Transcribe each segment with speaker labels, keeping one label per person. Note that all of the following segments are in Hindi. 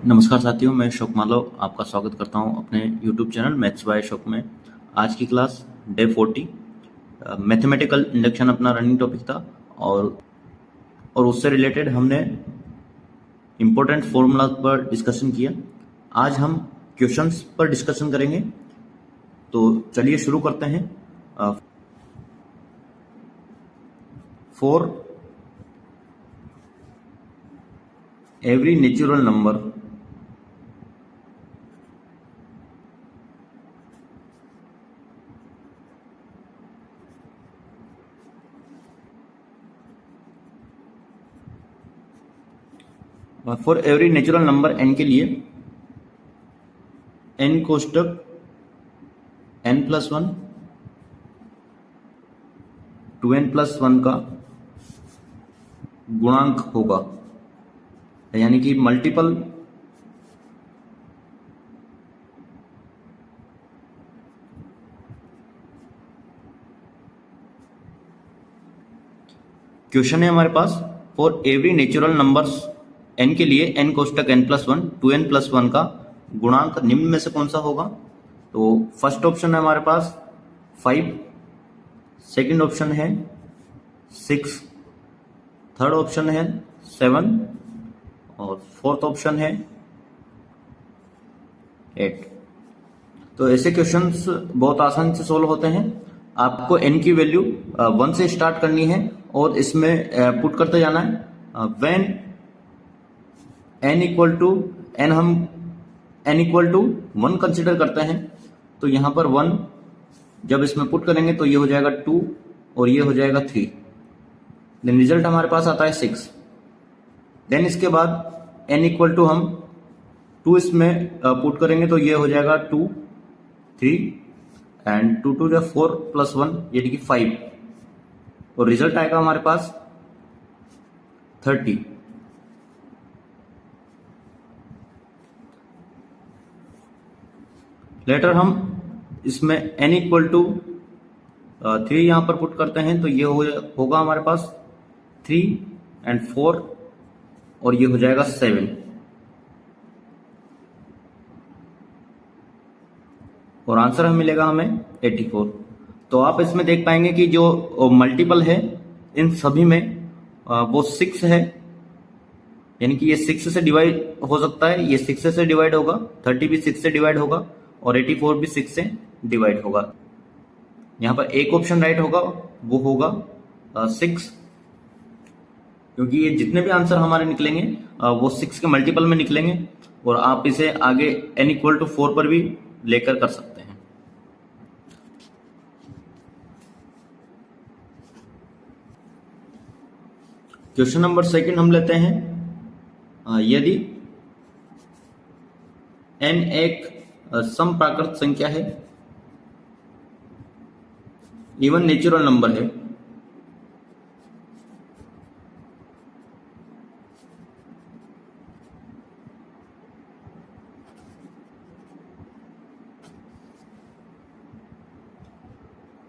Speaker 1: नमस्कार साथियों, मैं अशोक मालव आपका स्वागत करता हूं अपने YouTube channel maths by Ashok में। आज की क्लास डे 40 मैथमेटिकल इंडक्शन अपना रनिंग टॉपिक था और उससे रिलेटेड हमने इम्पोर्टेंट फॉर्मूला पर डिस्कशन किया। आज हम क्वेश्चंस पर डिस्कशन करेंगे, तो चलिए शुरू करते हैं। For every natural number for every natural number n के लिए n कोष्टक n+1 2n+1 का गुणांक होगा, यानी कि मल्टीपल क्वेश्चन है हमारे पास। For every natural numbers n के लिए n कोष्टक n+1 2n+1 का गुणांक निम्न में से कौन सा होगा। तो फर्स्ट ऑप्शन है हमारे पास 5, सेकंड ऑप्शन है 6, थर्ड ऑप्शन है 7 और फोर्थ ऑप्शन है 8। तो ऐसे क्वेश्चंस बहुत आसानी से सोल्व होते हैं। आपको n की वैल्यू 1 से स्टार्ट करनी है और इसमें पुट करते जाना है। व्हेन n इक्वल टू हम n इक्वल टू 1 कंसिडर करते हैं, तो यहाँ पर 1 जब इसमें पुट करेंगे तो ये हो जाएगा 2 और ये हो जाएगा 3। देन रिजल्ट हमारे पास आता है 6। देन इसके बाद n इक्वल टू हम 2 इसमें पुट करेंगे तो ये हो जाएगा 2 3 एंड 2 2 4 प्लस 1 यानी कि 5 और रिजल्ट आएगा हमारे पास 30। लेटर हम इसमें n इक्वल टू 3 यहां पर पुट करते हैं तो ये होगा हमारे पास 3 एंड 4 और ये हो जाएगा 7 और आंसर हमें मिलेगा हमें 84। तो आप इसमें देख पाएंगे कि जो मल्टीपल है इन सभी में वो 6 है, यानी कि ये 6 से डिवाइड हो सकता है, ये 6 से डिवाइड होगा, 30 भी 6 से डिवाइड होगा और 84 भी 6 से डिवाइड होगा। यहाँ पर एक ऑप्शन राइट होगा, वो होगा 6, क्योंकि ये जितने भी आंसर हमारे निकलेंगे वो 6 के मल्टीपल में निकलेंगे और आप इसे आगे n इक्वल टू 4 पर भी लेकर कर सकते हैं। क्वेश्चन नंबर सेकंड हम लेते हैं। यदि n एक सम प्राकृत संख्या है, इवन नेचुरल नंबर है,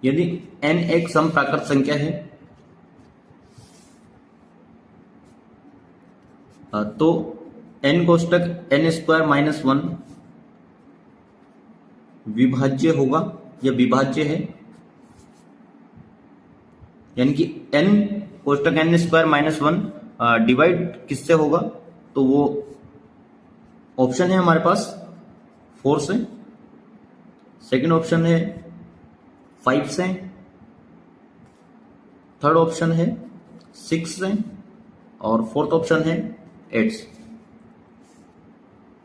Speaker 1: यदि n एक सम प्राकृत संख्या है तो n कोष्टक n² -1 विभाज्य होगा या विभाज्य है, यानी कि n कोष्टक n² -1 डिवाइड किससे होगा। तो वो ऑप्शन है हमारे पास 4 से, सेकंड ऑप्शन है 5 से, थर्ड ऑप्शन है 6 से और फोर्थ ऑप्शन है 8 से।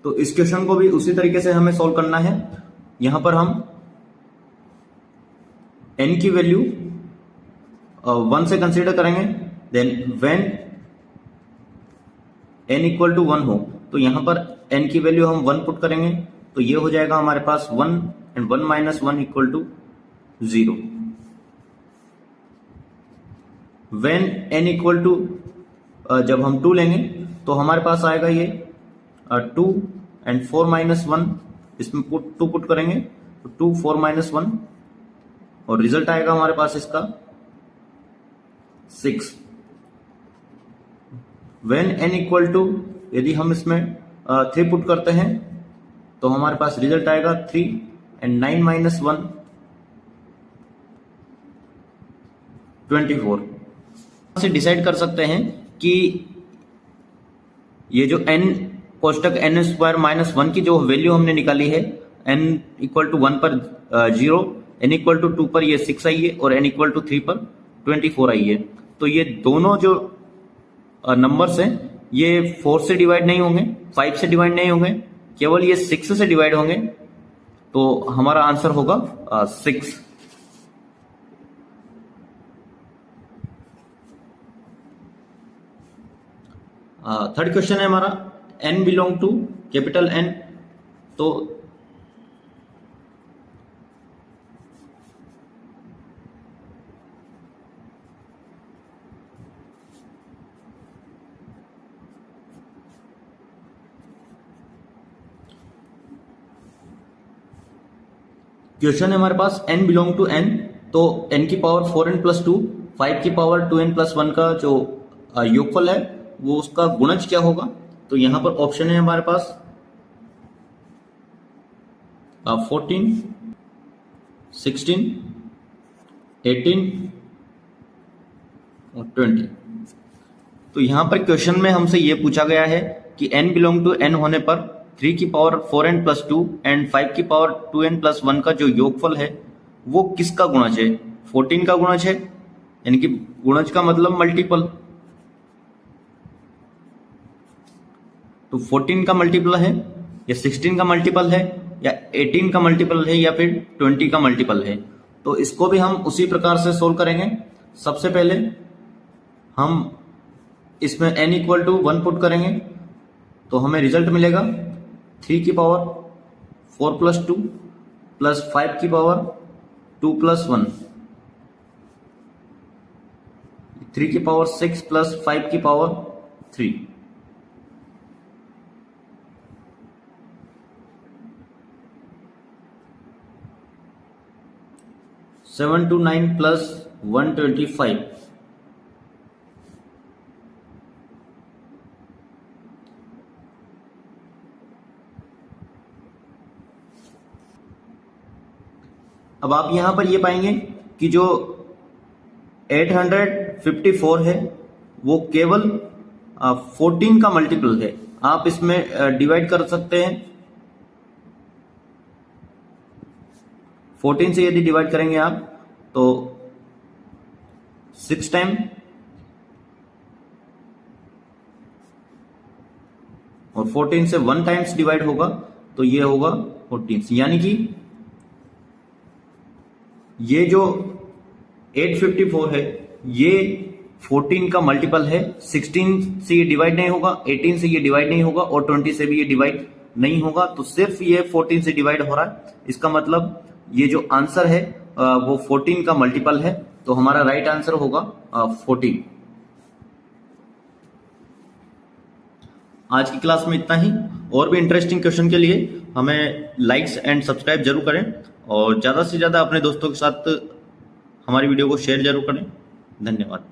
Speaker 1: तो इस क्वेश्चन को भी उसी तरीके से हमें सॉल्व करना है। यहां पर हम n की वैल्यू 1 से कंसीडर करेंगे। Then when n equal to 1 हो तो यहां पर n की वैल्यू हम 1 पुट करेंगे तो ये हो जाएगा हमारे पास 1 and 1 - 1 equal to 0। When n equal to जब हम 2 लेंगे तो हमारे पास आएगा ये 2 एंड 4 - 1, इसमें 2 पुट करेंगे तो 2 4 - 1 और रिजल्ट आएगा हमारे पास इसका 6। व्हेन n इक्वल टू, यदि हम इसमें 3 पुट करते हैं तो हमारे पास रिजल्ट आएगा 3 एंड 9 माइनस 1 24 से डिसाइड कर सकते हैं कि ये जो n कोष्टक n स्क्वायर माइनस 1 की जो वैल्यू हमने निकाली है n इक्वल टू 1 पर 0, n इक्वल टू 2 पर ये 6 आई है और n इक्वल टू 3 पर 24 आई है। तो ये दोनों जो नंबर्स हैं ये 4 से डिवाइड नहीं होंगे, 5 से डिवाइड नहीं होंगे, केवल ये 6 से डिवाइड होंगे। तो हमारा आंसर होगा 6। थर्ड क्वेश्चन है हमारा n belong to capital N। तो क्वेश्चन है हमारे पास n बिलोंग टू n, तो n की पावर 4n प्लस 2, 5 की पावर 2n प्लस 1 का जो योगफल है वो उसका गुणज क्या होगा। तो यहां पर ऑप्शन है हमारे पास 14, 16, 18 और 20। तो यहां पर क्वेश्चन में हमसे ये पूछा गया है कि n बिलोंग टू n होने पर 3 की पावर 4n प्लस 2 एंड 5 की पावर 2n प्लस 1 का जो योगफल है वो किसका गुणज है। 14 का गुणज है, यानी कि गुणज का मतलब मल्टीपल। तो 14 का मल्टीपल है या 16 का मल्टीपल है या 18 का मल्टीपल है या फिर 20 का मल्टीपल है। तो इसको भी हम उसी प्रकार से सोल्व करेंगे। सबसे पहले हम इसमें n इक्वल टू 1 पुट करेंगे तो हमें रिजल्ट मिलेगा 3 की पावर 4 प्लस 2 प्लस 5 की पावर 2 प्लस 1, 3 की पावर 6 प्लस 5 की पावर 3। Seven to 9 plus 125। अब आप यहां पर ये पाएंगे कि जो 854 है वो केवल 14 का मल्टीपल है। आप इसमें डिवाइड कर सकते हैं। 14 से यदि डिवाइड करेंगे आप तो 6 टाइम और 14 से 1 टाइम्स डिवाइड होगा तो ये होगा 14, यानी कि ये जो 854 है ये 14 का मल्टीपल है। 16 से ये डिवाइड नहीं होगा, 18 से ये डिवाइड नहीं होगा और 20 से भी ये डिवाइड नहीं होगा। तो सिर्फ ये 14 से डिवाइड हो रहा है। इसका मतलब ये जो आंसर है वो 14 का मल्टीपल है। तो हमारा राइट आंसर होगा 14। आज की क्लास में इतना ही। और भी इंटरेस्टिंग क्वेश्चन के लिए हमें लाइक्स एंड सब्सक्राइब जरूर करें और ज़्यादा से ज़्यादा अपने दोस्तों के साथ हमारी वीडियो को शेयर जरूर करें। धन्यवाद।